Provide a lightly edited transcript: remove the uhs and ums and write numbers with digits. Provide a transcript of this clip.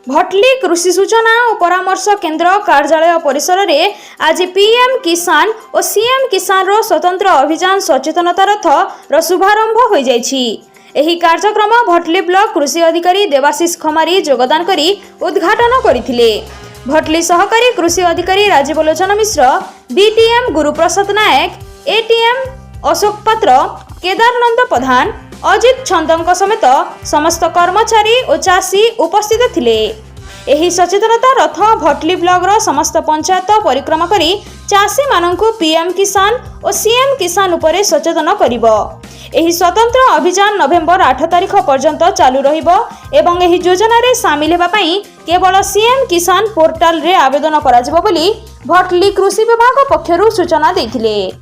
भटली कृषि सूचना और परामर्श केन्द्र कार्यालय परिसर में आज पीएम किसान और सीएम किसान रो स्वतंत्र अभियान सचेतनता रथ रो शुभारंभ हो जाइछि। एही कार्यक्रम भटली ब्लॉक कृषि अधिकारी देवाशीष खमारी योगदान करी उद्घाटन करथिले। भटली सहकारी कृषि अधिकारी राजीव लोचन मिश्र, बीटीएम गुरुप्रसाद नायक, एटीएम अशोक पात्र, केदारनंद प्रधान, अजित छंदक समेत समस्त कर्मचारी और चाषी उपस्थित थिले। एही सचेतनता रथ भटली ब्लॉक रो समस्त पंचायत परिक्रमा करी चाषी माननकु पीएम किसान और सीएम किसान उपरे सचेतन करिवो। एही स्वतंत्र अभियान नवेम्बर 8 तारिख पर्यंत चालू रहिबो एवं एही योजना रे शामिल हेबा पई केवल सीएम किसान पोर्टाल रे आवेदन कराजिबो बोली भटली कृषि विभाग पक्षरु सूचना दैथिले।